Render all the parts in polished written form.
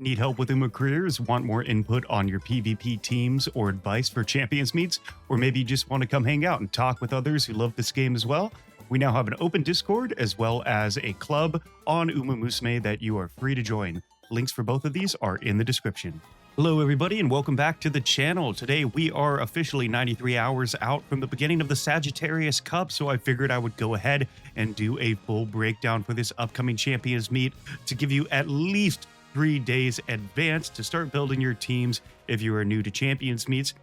Need help with Uma careers? Want more input on your PvP teams or advice for champions meets? Or maybe you just want to come hang out and talk with others who love this game as well? We now have an open Discord as well as a club on Umamusume that you are free to join. Links for both of these are in the description. Hello everybody and welcome back to the channel. Today we are officially 93 hours out from the beginning of the Sagittarius Cup, so I figured I would go ahead and do a full breakdown for this upcoming champions meet to give you at least 3 days advance to start building your teams if you are new to champions meets.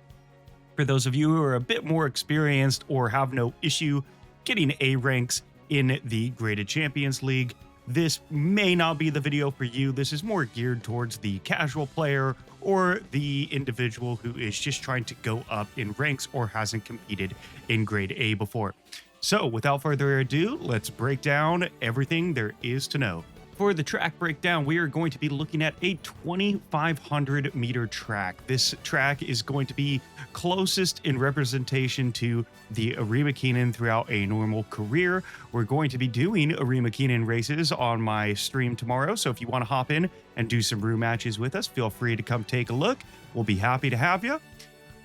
For those of you who are a bit more experienced or have no issue getting A ranks in the Graded Champions League, this may not be the video for you. This is more geared towards the casual player or the individual who is just trying to go up in ranks or hasn't competed in Grade A before. So without further ado, let's break down everything there is to know. For the track breakdown, we are going to be looking at a 2,500 meter track. This track is going to be closest in representation to the Arima Keenan throughout a normal career. We're going to be doing Arima Keenan races on my stream tomorrow, so if you want to hop in and do some room matches with us, feel free to come take a look. We'll be happy to have you.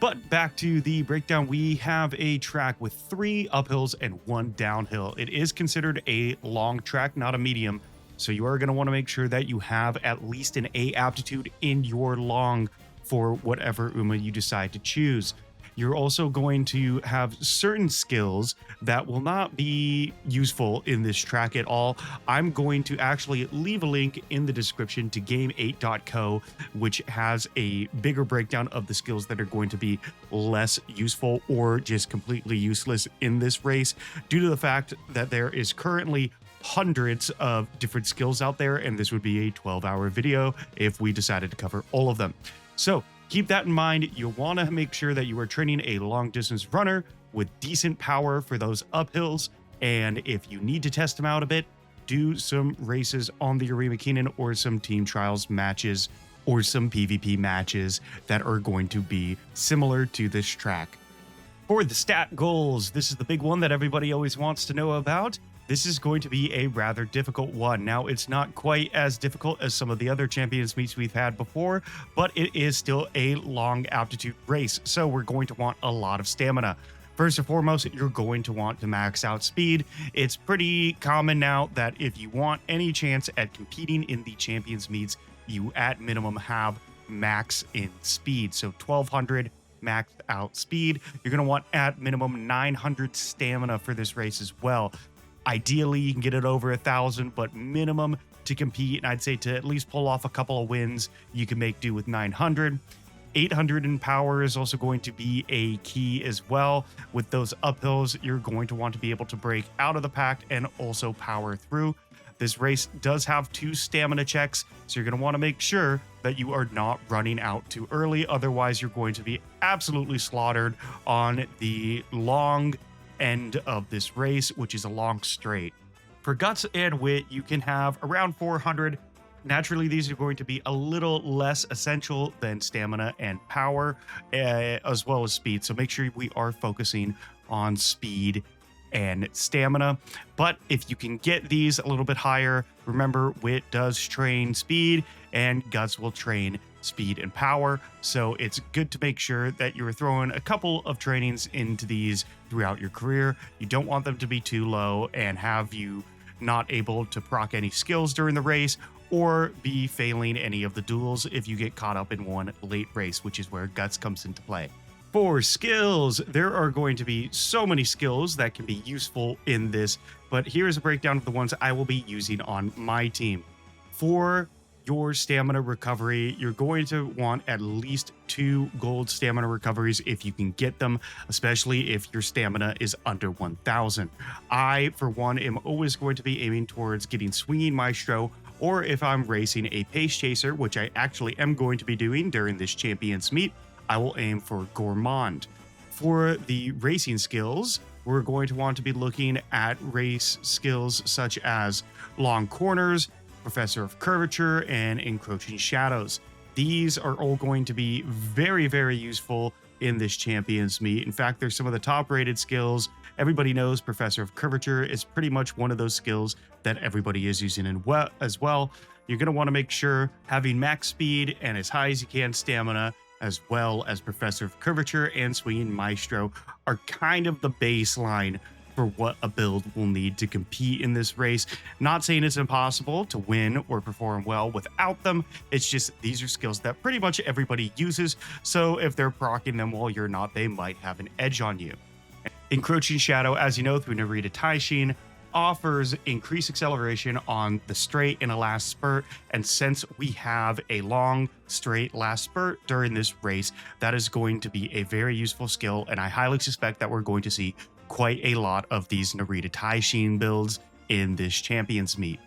But back to the breakdown, we have a track with 3 uphills and 1 downhill. It is considered a long track, not a medium. So you are going to want to make sure that you have at least an A aptitude in your long for whatever Uma you decide to choose. You're also going to have certain skills that will not be useful in this track at all. I'm going to actually leave a link in the description to game8.co, which has a bigger breakdown of the skills that are going to be less useful or just completely useless in this race, due to the fact that there is currently hundreds of different skills out there, and this would be a 12-hour video if we decided to cover all of them. So keep that in mind. You'll want to make sure that you are training a long distance runner with decent power for those uphills, and if you need to test them out a bit, do some races on the Arima Keenan or some team trials matches or some PvP matches that are going to be similar to this track. For the stat goals, this is the big one that everybody always wants to know about. This is going to be a rather difficult one. Now, it's not quite as difficult as some of the other champions meets we've had before, but it is still a long aptitude race, so we're going to want a lot of stamina. First and foremost, you're going to want to max out speed. It's pretty common now that if you want any chance at competing in the champions meets, you at minimum have max in speed. So 1,200 maxed out speed. You're going to want at minimum 900 stamina for this race as well. Ideally, you can get it over 1,000, but minimum to compete, and I'd say to at least pull off a couple of wins, you can make do with 900. 800 in power is also going to be a key as well. With those uphills, you're going to want to be able to break out of the pack and also power through. This race does have 2 stamina checks, so you're going to want to make sure that you are not running out too early. Otherwise, you're going to be absolutely slaughtered on the long end of this race, which is a long straight. For guts and wit, you can have around 400. Naturally, these are going to be a little less essential than stamina and power, as well as speed. So make sure we are focusing on speed and stamina. But if you can get these a little bit higher, remember, wit does train speed and guts will train speed and power, so it's good to make sure that you're throwing a couple of trainings into these throughout your career. You don't want them to be too low and have you not able to proc any skills during the race or be failing any of the duels if you get caught up in one late race, which is where guts comes into play. For skills, there are going to be so many skills that can be useful in this, but here's a breakdown of the ones I will be using on my team. For your stamina recovery, you're going to want at least 2 gold stamina recoveries if you can get them, especially if your stamina is under 1,000. I, for one, am always going to be aiming towards getting Swinging Maestro, or if I'm racing a Pace Chaser, which I actually am going to be doing during this champions meet, I will aim for Gourmand. For the racing skills, we're going to want to be looking at race skills such as Long Corners, Professor of Curvature, and Encroaching Shadows. These are all going to be very, very useful in this Champions Meet. In fact, they're some of the top rated skills. Everybody knows Professor of Curvature is pretty much one of those skills that everybody is using as well. You're going to want to make sure having max speed and as high as you can stamina, as well as Professor of Curvature and Swinging Maestro, are kind of the baseline for what a build will need to compete in this race. Not saying it's impossible to win or perform well without them. It's just these are skills that pretty much everybody uses. So if they're proccing them while you're not, they might have an edge on you. Encroaching Shadow, as you know, through Narita Taishin, offers increased acceleration on the straight in a last spurt, and since we have a long straight last spurt during this race, that is going to be a very useful skill, and I highly suspect that we're going to see quite a lot of these Narita Taishin builds in this Champions Meet.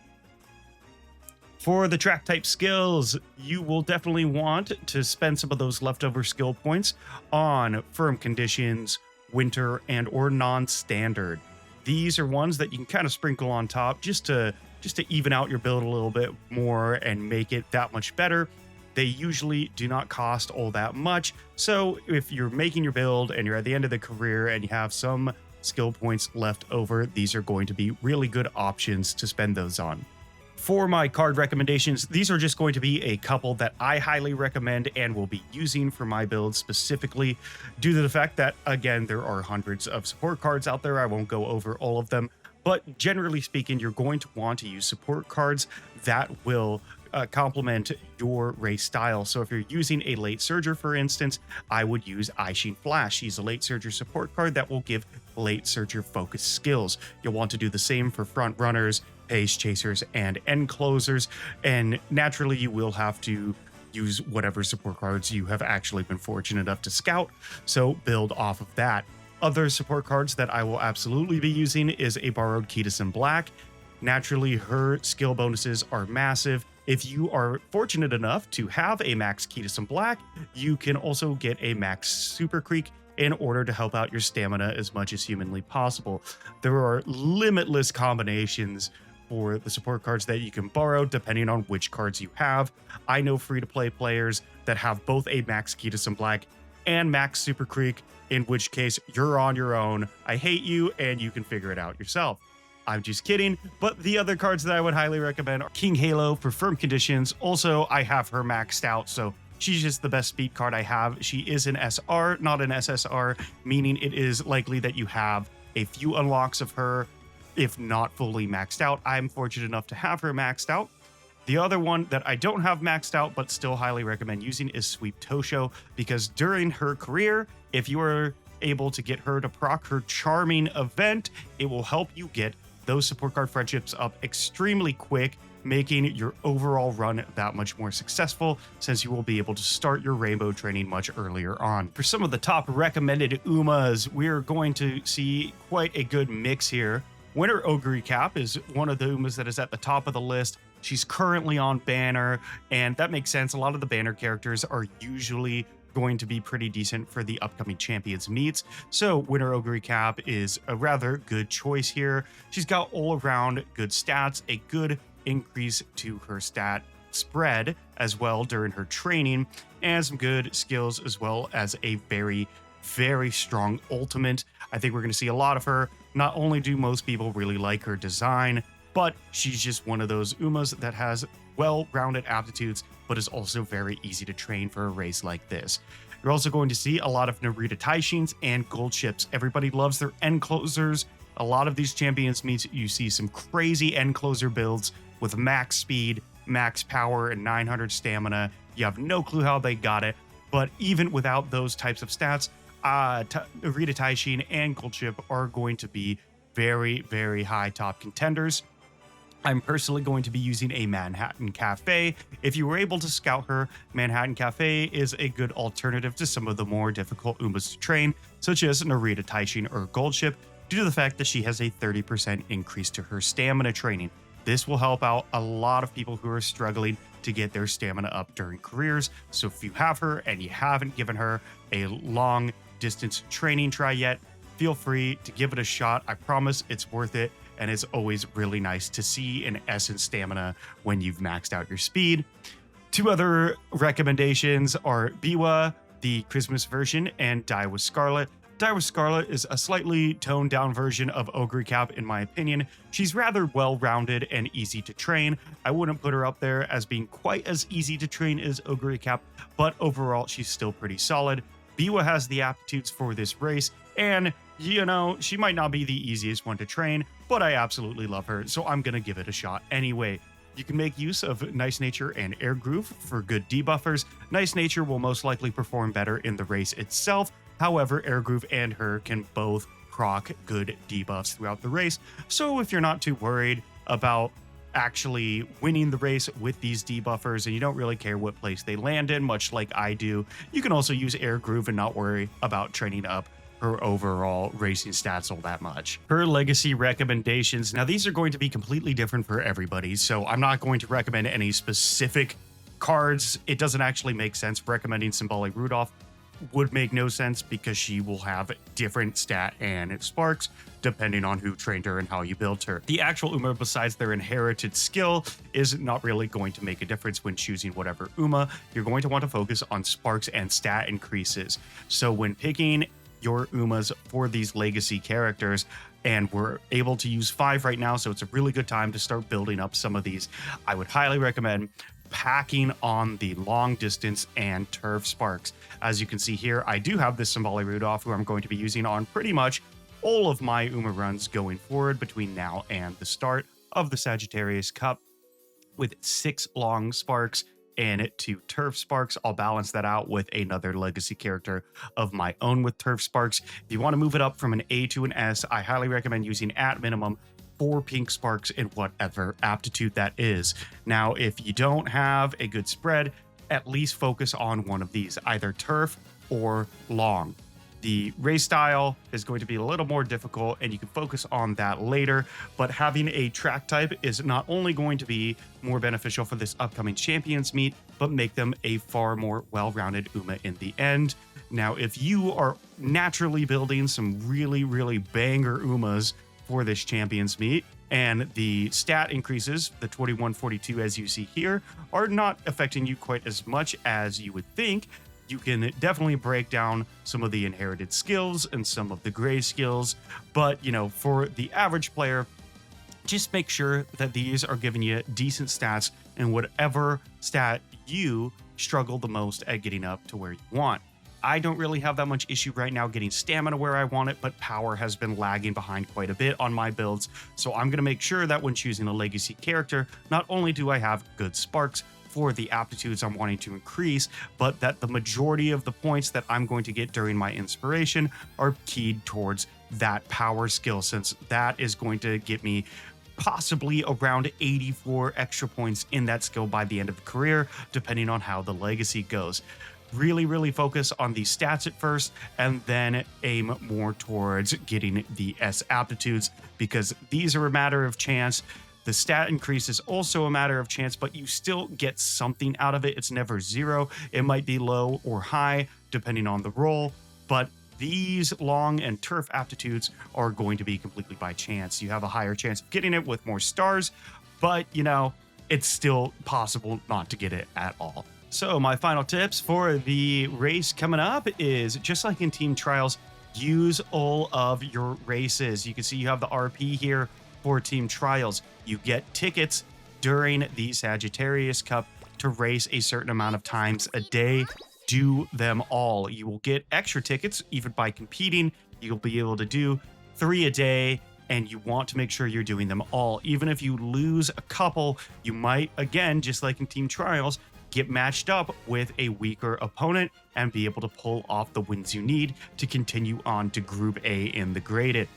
For the track type skills, you will definitely want to spend some of those leftover skill points on firm conditions, winter, and or non-standard. These are ones that you can kind of sprinkle on top just to even out your build a little bit more and make it that much better. They usually do not cost all that much. So if you're making your build and you're at the end of the career and you have some skill points left over, these are going to be really good options to spend those on. For my card recommendations, these are just going to be a couple that I highly recommend and will be using for my build specifically, due to the fact that, again, there are hundreds of support cards out there. I won't go over all of them, but generally speaking, you're going to want to use support cards that will complement your race style. So if you're using a late surger, for instance, I would use Aishin Flash. He's a late surger support card that will give late surger focus skills. You'll want to do the same for front runners, pace chasers, and end closers, and naturally you will have to use whatever support cards you have actually been fortunate enough to scout, so build off of that. Other support cards that I will absolutely be using is a borrowed Kitasen Black. Naturally, her skill bonuses are massive. If you are fortunate enough to have a max Kitasen Black, you can also get a max Super Creek in order to help out your stamina as much as humanly possible. There are limitless combinations for the support cards that you can borrow depending on which cards you have. I know free-to-play players that have both a max Kitasen Black and max Super Creek, in which case you're on your own. I hate you and you can figure it out yourself. I'm just kidding, but the other cards that I would highly recommend are King Halo for firm conditions. Also, I have her maxed out, so she's just the best speed card I have. She is an SR, not an SSR, meaning it is likely that you have a few unlocks of her, if not fully maxed out. I'm fortunate enough to have her maxed out. The other one that I don't have maxed out, but still highly recommend using is Sweep Tosho, because during her career, if you are able to get her to proc her Charming event, it will help you get those support card friendships up extremely quick, making your overall run that much more successful, since you will be able to start your rainbow training much earlier on. For some of the top recommended Umas, we're going to see quite a good mix here. Winter Ogre Cap is one of the Umas that is at the top of the list. She's currently on banner, and that makes sense. A lot of the banner characters are usually going to be pretty decent for the upcoming Champions Meets, so Winter Ogre Cap is a rather good choice here. She's got all around good stats, a good increase to her stat spread as well during her training, and some good skills, as well as a very, very strong ultimate. I think we're going to see a lot of her. Not only do most people really like her design, but she's just one of those Umas that has well-rounded aptitudes, but is also very easy to train for a race like this. You're also going to see a lot of Narita Taishins and gold ships. Everybody loves their end closers. A lot of these Champions Meets, you see some crazy end closer builds with max speed, max power, and 900 stamina. You have no clue how they got it, but even without those types of stats, Narita Taishin and gold ship are going to be very, very high top contenders. I'm personally going to be using a Manhattan Cafe. If you were able to scout her, Manhattan Cafe is a good alternative to some of the more difficult Umas to train, such as Narita Taishin or Gold Ship, due to the fact that she has a 30% increase to her stamina training. This will help out a lot of people who are struggling to get their stamina up during careers. So if you have her and you haven't given her a long distance training try yet, feel free to give it a shot. I promise it's worth it. And it's always really nice to see an essence stamina when you've maxed out your speed. Two other recommendations are Biwa the Christmas version, and Die with Scarlet. Die with Scarlet is a slightly toned down version of Ogre Cap in my opinion. She's rather well-rounded and easy to train. I wouldn't put her up there as being quite as easy to train as Ogre Cap, but overall she's still pretty solid. Biwa has the aptitudes for this race, and you know, she might not be the easiest one to train, but I absolutely love her, so I'm gonna give it a shot anyway. You can make use of Nice Nature and Air Groove for good debuffers. Nice Nature will most likely perform better in the race itself. However, Air Groove and her can both proc good debuffs throughout the race. So if you're not too worried about actually winning the race with these debuffers and you don't really care what place they land in, much like I do, you can also use Air Groove and not worry about training up her overall racing stats all that much. Her legacy recommendations. Now, these are going to be completely different for everybody, so I'm not going to recommend any specific cards. It doesn't actually make sense. Recommending Symbolic Rudolph would make no sense because she will have different stat and sparks depending on who trained her and how you built her. The actual Uma, besides their inherited skill, is not really going to make a difference when choosing whatever Uma. You're going to want to focus on sparks and stat increases. So when picking your Umas for these legacy characters, and we're able to use 5 right now, so it's a really good time to start building up some of these, I would highly recommend packing on the long distance and turf sparks. As you can see here, I do have this Symbolic Rudolph, who I'm going to be using on pretty much all of my Uma runs going forward between now and the start of the Sagittarius Cup, with 6 long sparks and 2 turf sparks. I'll balance that out with another legacy character of my own with turf sparks. If you want to move it up from an A to an S, I highly recommend using at minimum 4 pink sparks in whatever aptitude that is. Now, if you don't have a good spread, at least focus on one of these, either turf or long. The race style is going to be a little more difficult, and you can focus on that later, but having a track type is not only going to be more beneficial for this upcoming Champions meet, but make them a far more well-rounded Uma in the end. Now, if you are naturally building some really banger Umas for this Champions meet, and the stat increases, the 2142 as you see here, are not affecting you quite as much as you would think, you can definitely break down some of the inherited skills and some of the gray skills. But, you know, for the average player, just make sure that these are giving you decent stats and whatever stat you struggle the most at getting up to where you want. I don't really have that much issue right now getting stamina where I want it, but power has been lagging behind quite a bit on my builds. So I'm going to make sure that when choosing a legacy character, not only do I have good sparks for the aptitudes I'm wanting to increase, but that the majority of the points that I'm going to get during my inspiration are keyed towards that power skill, since that is going to get me possibly around 84 extra points in that skill by the end of the career, depending on how the legacy goes. Really focus on the stats at first, and then aim more towards getting the S aptitudes, because these are a matter of chance. The stat increase is also a matter of chance, but you still get something out of it. It's never zero. It might be low or high, depending on the role, but these long and turf aptitudes are going to be completely by chance. You have a higher chance of getting it with more stars, but, you know, it's still possible not to get it at all. So my final tips for the race coming up is, just like in team trials, use all of your races. You can see you have the RP here for team trials. You get tickets during the Sagittarius Cup to race a certain amount of times a day. Do them all. You will get extra tickets even by competing. You'll be able to do 3 a day, and you want to make sure you're doing them all. Even if you lose a couple, you might, again, just like in team trials, get matched up with a weaker opponent and be able to pull off the wins you need to continue on to Group A in the graded.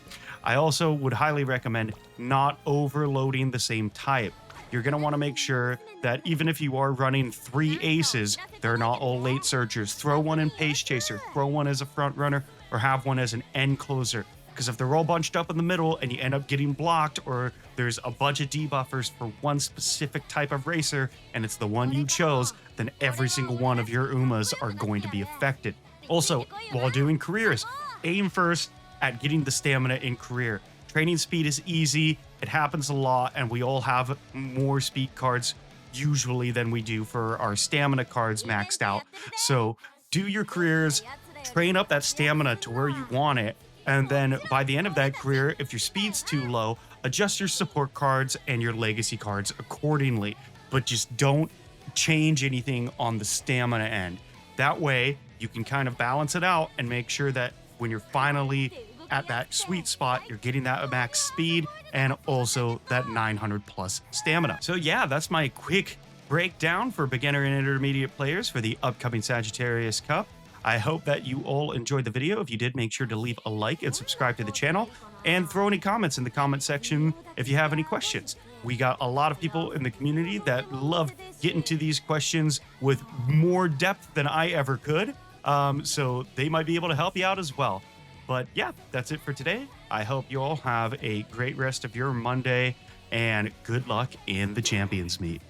I also would highly recommend not overloading the same type. You're going to want to make sure that even if you are running 3 aces, they're not all late surgers. Throw one in Pace Chaser, throw one as a front runner, or have one as an end closer. Because if they're all bunched up in the middle and you end up getting blocked, or there's a bunch of debuffers for one specific type of racer and it's the one you chose, then every single one of your Umas are going to be affected. Also, while doing careers, aim first at getting the stamina in career. Training speed is easy, it happens a lot, and we all have more speed cards usually than we do for our stamina cards maxed out. So do your careers, train up that stamina to where you want it, and then by the end of that career, if your speed's too low, adjust your support cards and your legacy cards accordingly. But just don't change anything on the stamina end. That way, you can kind of balance it out and make sure that when you're finally at that sweet spot, you're getting that max speed and also that 900 plus stamina. So yeah, that's my quick breakdown for beginner and intermediate players for the upcoming Sagittarius Cup. I hope that you all enjoyed the video. If you did, make sure to leave a like and subscribe to the channel and throw any comments in the comment section if you have any questions. We got a lot of people in the community that love getting to these questions with more depth than I ever could. So they might be able to help you out as well. But yeah, that's it for today. I hope you all have a great rest of your Monday and good luck in the Champions Meet.